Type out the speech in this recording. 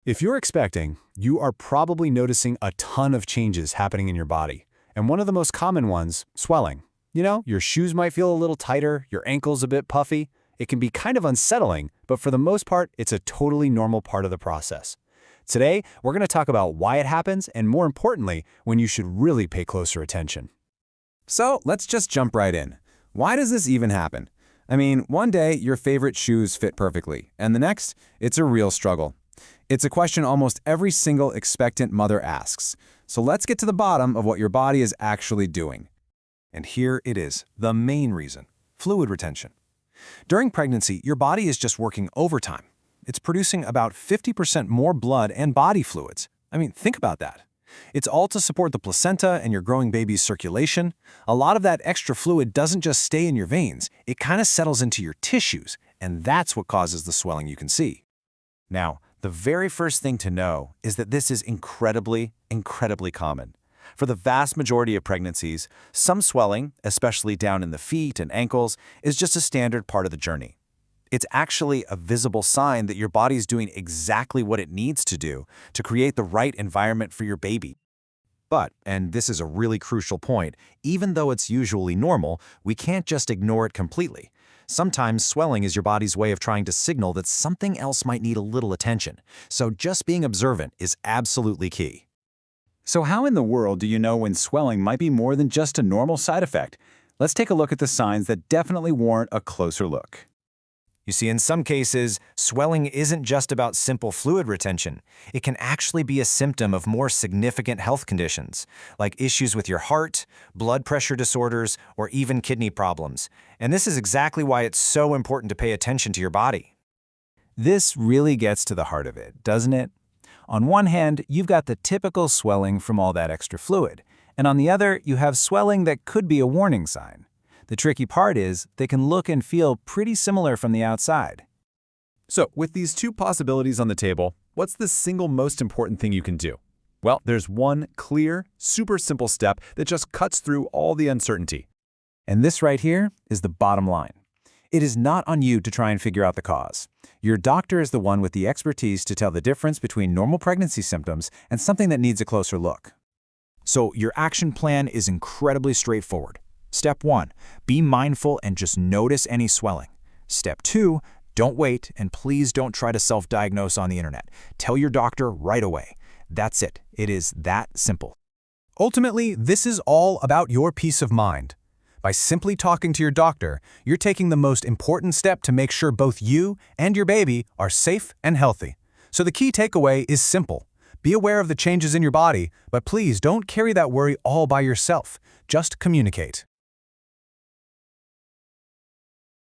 If you're expecting, you are probably noticing a ton of changes happening in your body. And one of the most common ones, swelling. Your shoes might feel a little tighter, your ankles a bit puffy. It can be kind of unsettling, but for the most part, it's a totally normal part of the process. Today, we're going to talk about why it happens and, more importantly, when you should really pay closer attention. So let's just jump right in. Why does this even happen? I mean, one day your favorite shoes fit perfectly, and the next, it's a real struggle. It's a question almost every single expectant mother asks. So let's get to the bottom of what your body is actually doing. And here it is, the main reason: fluid retention. During pregnancy, your body is just working overtime. It's producing about 50% more blood and body fluids. I mean, think about that. It's all to support the placenta and your growing baby's circulation. A lot of that extra fluid doesn't just stay in your veins, it kind of settles into your tissues, and that's what causes the swelling you can see. Now, the very first thing to know is that this is incredibly common. For the vast majority of pregnancies, some swelling, especially down in the feet and ankles, is just a standard part of the journey. It's actually a visible sign that your body's doing exactly what it needs to do to create the right environment for your baby. But, and this is a really crucial point, even though it's usually normal, we can't just ignore it completely. Sometimes swelling is your body's way of trying to signal that something else might need a little attention. So just being observant is absolutely key. So how in the world do you know when swelling might be more than just a normal side effect? Let's take a look at the signs that definitely warrant a closer look. You see, in some cases, swelling isn't just about simple fluid retention. It can actually be a symptom of more significant health conditions, like issues with your heart, blood pressure disorders, or even kidney problems. And this is exactly why it's so important to pay attention to your body. This really gets to the heart of it, doesn't it? On one hand, you've got the typical swelling from all that extra fluid, and on the other, you have swelling that could be a warning sign. The tricky part is they can look and feel pretty similar from the outside. So, with these two possibilities on the table, what's the single most important thing you can do? Well, there's one clear, super simple step that just cuts through all the uncertainty. And this right here is the bottom line. It is not on you to try and figure out the cause. Your doctor is the one with the expertise to tell the difference between normal pregnancy symptoms and something that needs a closer look. So your action plan is incredibly straightforward. Step 1, be mindful and just notice any swelling. Step 2, don't wait, and please don't try to self-diagnose on the internet. Tell your doctor right away. That's it. It is that simple. Ultimately, this is all about your peace of mind. By simply talking to your doctor, you're taking the most important step to make sure both you and your baby are safe and healthy. So the key takeaway is simple. Be aware of the changes in your body, but please don't carry that worry all by yourself. Just communicate.